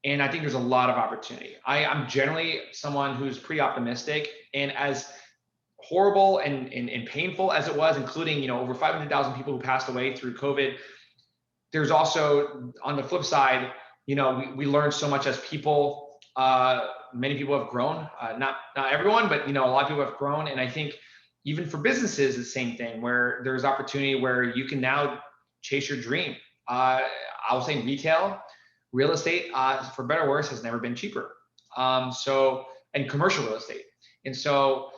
And I think there's a lot of opportunity. I'm generally someone who's pretty optimistic, and as horrible and painful as it was, including over 500,000 people who passed away through COVID, there's also, on the flip side, we learned so much as people. Many people have grown, not everyone, but a lot of people have grown. And I think even for businesses, the same thing, where there's opportunity where you can now chase your dream. I will say retail, real estate, for better or worse, has never been cheaper. And commercial real estate. And so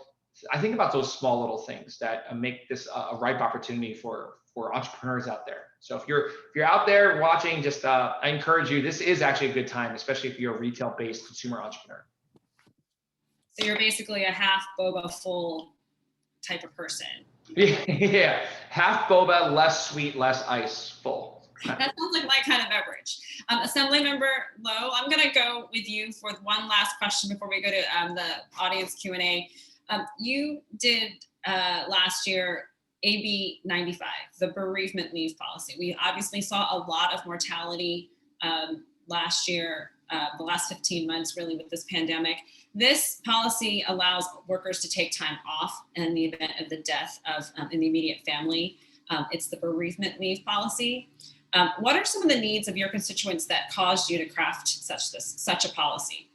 I think about those small little things that make this a ripe opportunity for entrepreneurs out there. So if you're out there watching, just I encourage you, this is actually a good time, especially if you're a retail-based consumer entrepreneur. So you're basically a half boba full type of person. Yeah, half boba, less sweet, less ice, full. That sounds like my kind of beverage. Assemblymember Lowe, I'm going to go with you for one last question before we go to the audience Q&A. You did last year AB 95, the bereavement leave policy. We obviously saw a lot of mortality last year, the last 15 months, really, with this pandemic. This policy allows workers to take time off in the event of the death of in the immediate family. It's the bereavement leave policy. What are some of the needs of your constituents that caused you to craft such a policy?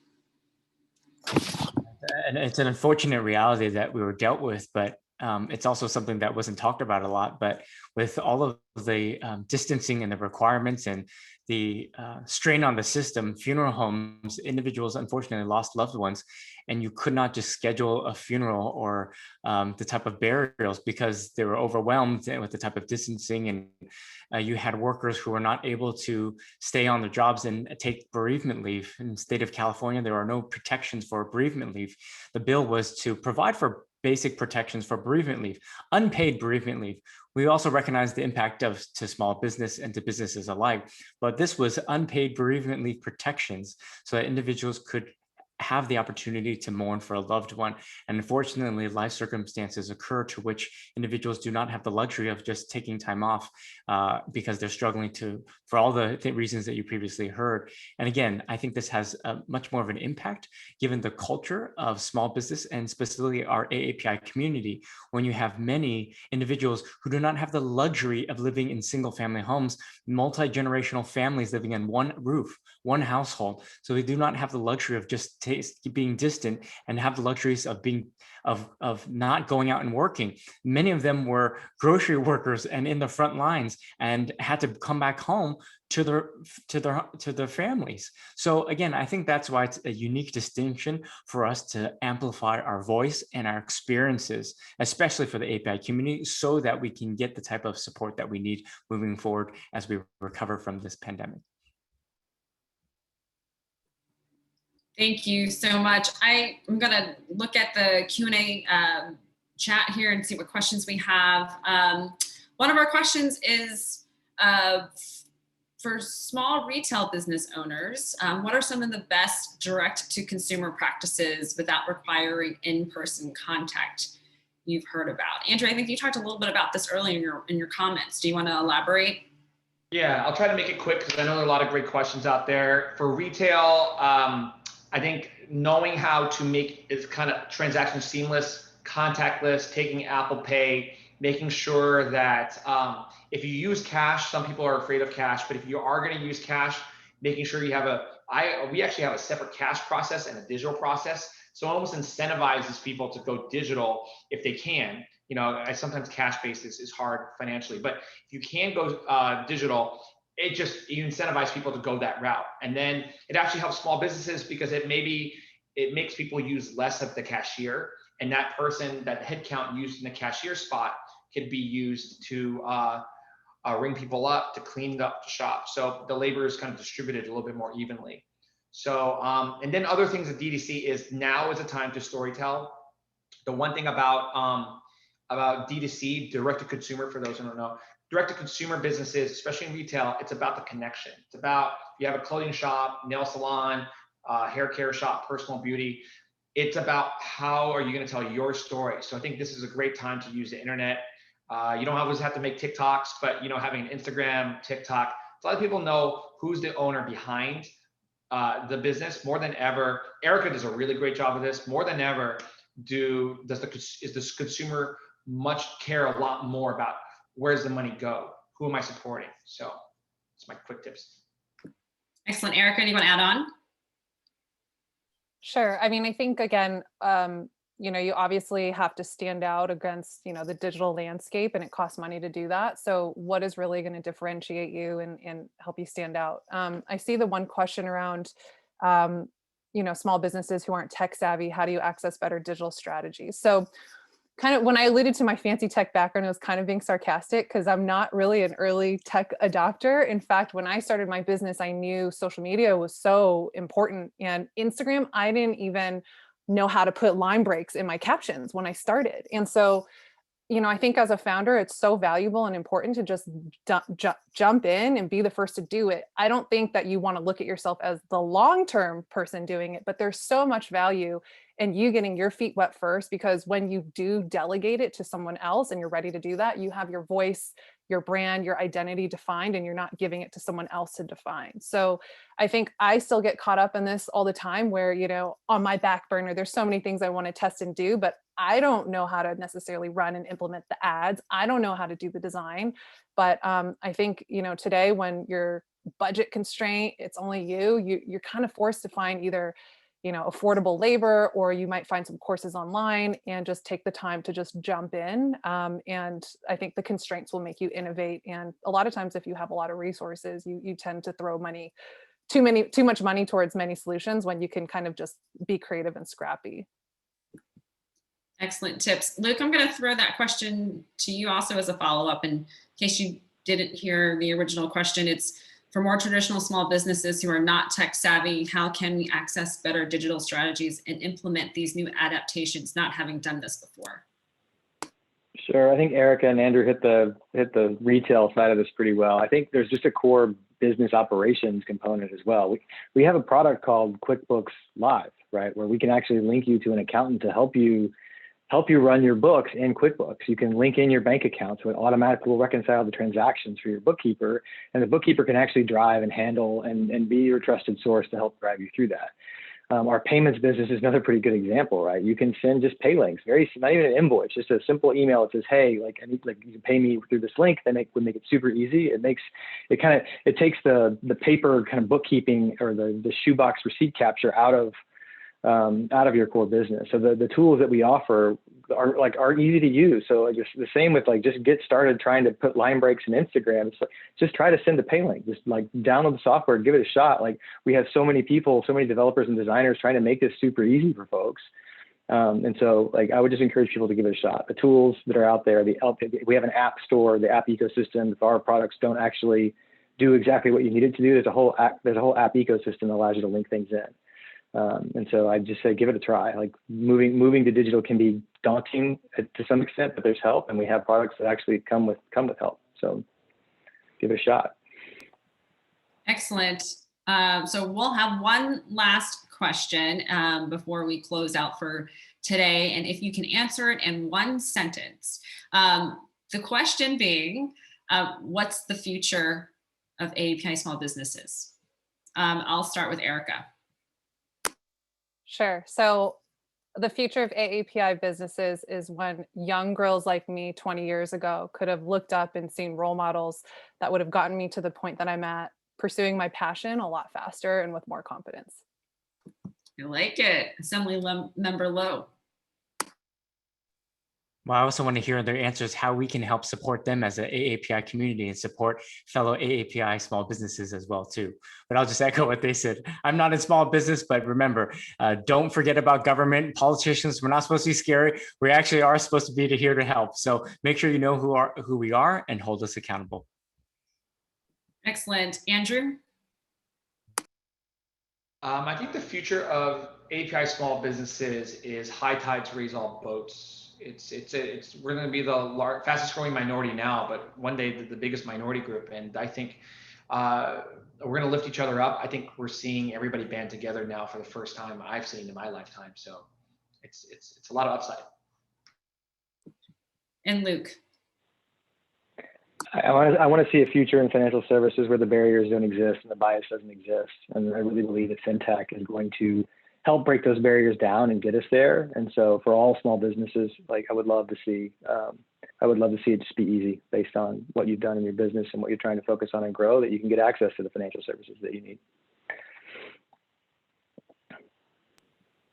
And it's an unfortunate reality that we were dealt with, but it's also something that wasn't talked about a lot. But with all of the distancing and the requirements and the strain on the system, funeral homes, individuals unfortunately lost loved ones, and you could not just schedule a funeral or the type of burials because they were overwhelmed with the type of distancing, and you had workers who were not able to stay on their jobs and take bereavement leave. In the state of California, there are no protections for bereavement leave. The bill was to provide for basic protections for bereavement leave, unpaid bereavement leave. We also recognize the impact to small business and to businesses alike, but this was unpaid bereavement leave protections so that individuals could have the opportunity to mourn for a loved one. And unfortunately, life circumstances occur to which individuals do not have the luxury of just taking time off because they're struggling for all the reasons that you previously heard. And again, I think this has much more of an impact given the culture of small business and specifically our AAPI community, when you have many individuals who do not have the luxury of living in single family homes, multi-generational families living in one roof, one household. So they do not have the luxury of just being distant and have the luxuries of not going out and working. Many of them were grocery workers and in the front lines and had to come back home to their families. So again, I think that's why it's a unique distinction for us to amplify our voice and our experiences, especially for the API community, so that we can get the type of support that we need moving forward as we recover from this pandemic. Thank you so much. I'm going to look at the Q&A chat here and see what questions we have. One of our questions is for small retail business owners, what are some of the best direct-to-consumer practices without requiring in-person contact you've heard about? Andrew, I think you talked a little bit about this earlier in your comments. Do you want to elaborate? Yeah, I'll try to make it quick because I know there are a lot of great questions out there. For retail, I think knowing how to make it kind of transaction seamless, contactless, taking Apple Pay, making sure that if you use cash, some people are afraid of cash, but if you are going to use cash, making sure you have we actually have a separate cash process and a digital process. So it almost incentivizes people to go digital if they can. You know, sometimes cash-based is hard financially, but if you can go digital, you incentivize people to go that route. And then it actually helps small businesses because it makes people use less of the cashier, and that person, that headcount used in the cashier spot could be used to ring people up, to clean up the shop. So the labor is kind of distributed a little bit more evenly. So, and then other things at DTC is now is a time to storytell. The one thing about D2C, direct to consumer, for those who don't know, direct to consumer businesses, especially in retail, it's about the connection. It's about, you have a clothing shop, nail salon, hair care shop, personal beauty. It's about how are you going to tell your story. So I think this is a great time to use the internet. You don't always have to make TikToks, but having an Instagram, TikTok, a lot of people know who's the owner behind the business more than ever. Erica does a really great job of this. More than ever, is this consumer care a lot more about where's the money go? Who am I supporting? So that's my quick tips. Excellent. Erica, do you want to add on? Sure. I mean, I think again, you obviously have to stand out against, the digital landscape, and it costs money to do that. So what is really going to differentiate you and help you stand out? I see the one question around, small businesses who aren't tech savvy, how do you access better digital strategies? So kind of when I alluded to my fancy tech background, it was kind of being sarcastic because I'm not really an early tech adopter. In fact, when I started my business, I knew social media was so important, and Instagram, I didn't even know how to put line breaks in my captions when I started. And so, I think as a founder, it's so valuable and important to just jump in and be the first to do it. I don't think that you want to look at yourself as the long-term person doing it, but there's so much value in you getting your feet wet first, because when you do delegate it to someone else and you're ready to do that, you have your voice, your brand, your identity defined, and you're not giving it to someone else to define. So I think I still get caught up in this all the time where, on my back burner, there's so many things I want to test and do, but I don't know how to necessarily run and implement the ads. I don't know how to do the design. But I think, today when you're budget constraint, it's only you're kind of forced to find either affordable labor, or you might find some courses online and just take the time to just jump in. And I think the constraints will make you innovate. And a lot of times, if you have a lot of resources, you tend to throw too much money towards many solutions when you can kind of just be creative and scrappy. Excellent tips. Luke, I'm going to throw that question to you also as a follow-up. In case you didn't hear the original question, it's for more traditional small businesses who are not tech savvy, how can we access better digital strategies and implement these new adaptations, not having done this before? Sure. I think Erica and Andrew hit the retail side of this pretty well. I think there's just a core business operations component as well. We have a product called QuickBooks Live, right, where we can actually link you to an accountant to help you run your books in QuickBooks. You can link in your bank account, so it automatically will reconcile the transactions for your bookkeeper, and the bookkeeper can actually drive and handle and be your trusted source to help drive you through that. Our payments business is another pretty good example, right? You can send just pay links, not even an invoice, just a simple email that says, hey, you can pay me through this link. Would make it super easy. It takes the paper kind of bookkeeping or the shoebox receipt capture out of your core business. So the tools that we offer are easy to use. So just the same with just get started trying to put line breaks in Instagram. It's just try to send a pay link, just download the software, give it a shot. We have so many people, so many developers and designers trying to make this super easy for folks. And so I would just encourage people to give it a shot. The tools that are out there, we have an app store, the app ecosystem. If our products don't actually do exactly what you need it to do, there's a whole app ecosystem that allows you to link things in. And so I just say, give it a try. Like moving to digital can be daunting to some extent, but there's help, and we have products that actually come with help. So give it a shot. Excellent. So we'll have one last question before we close out for today. And if you can answer it in one sentence, the question being, what's the future of AAPI small businesses? I'll start with Erica. Sure. So the future of AAPI businesses is when young girls like me 20 years ago could have looked up and seen role models that would have gotten me to the point that I'm at, pursuing my passion a lot faster and with more confidence. I like it. Assemblymember Lowe. Well, I also want to hear their answers, how we can help support them as an AAPI community and support fellow AAPI small businesses as well too. But I'll just echo what they said. I'm not in small business, but remember, don't forget about government, politicians. We're not supposed to be scary. We actually are supposed to be here to help. So make sure you know who we are and hold us accountable. Excellent. Andrew? I think the future of API small businesses is high tides raise all boats. We're going to be the fastest growing minority now, but one day the biggest minority group. And I think we're going to lift each other up. I think we're seeing everybody band together now for the first time I've seen in my lifetime. So it's a lot of upside. And Luke? I want to see a future in financial services where the barriers don't exist and the bias doesn't exist. And I really believe that fintech is going to help break those barriers down and get us there. And so for all small businesses, like I would love to see it just be easy based on what you've done in your business and what you're trying to focus on and grow, that you can get access to the financial services that you need.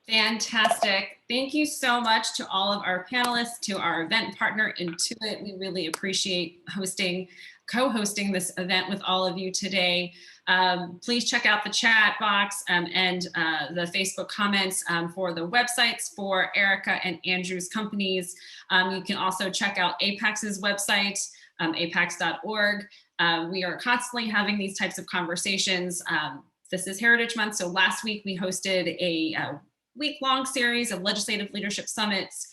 Fantastic. Thank you so much to all of our panelists, to our event partner, Intuit. We really appreciate co-hosting this event with all of you today. Please check out the chat box and the Facebook comments for the websites for Erica and Andrew's companies. You can also check out APAC's website, apax.org. We are constantly having these types of conversations. This is Heritage Month, so last week we hosted a week-long series of legislative leadership summits,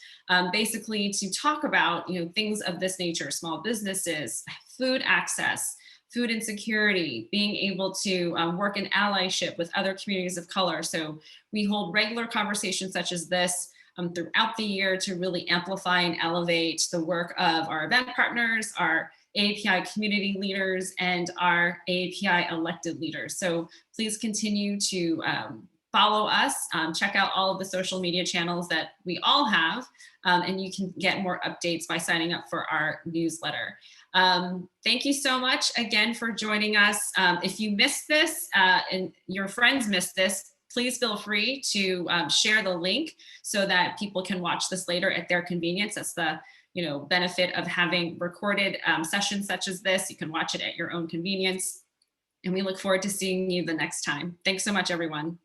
basically to talk about things of this nature: small businesses, food access, food insecurity, being able to work in allyship with other communities of color. So we hold regular conversations such as this throughout the year to really amplify and elevate the work of our event partners, our AAPI community leaders, and our AAPI elected leaders. So please continue to follow us, check out all of the social media channels that we all have, and you can get more updates by signing up for our newsletter. Thank you so much again for joining us. If you missed this and your friends missed this, please feel free to share the link so that people can watch this later at their convenience. That's the benefit of having recorded sessions such as this. You can watch it at your own convenience. And we look forward to seeing you the next time. Thanks so much, everyone.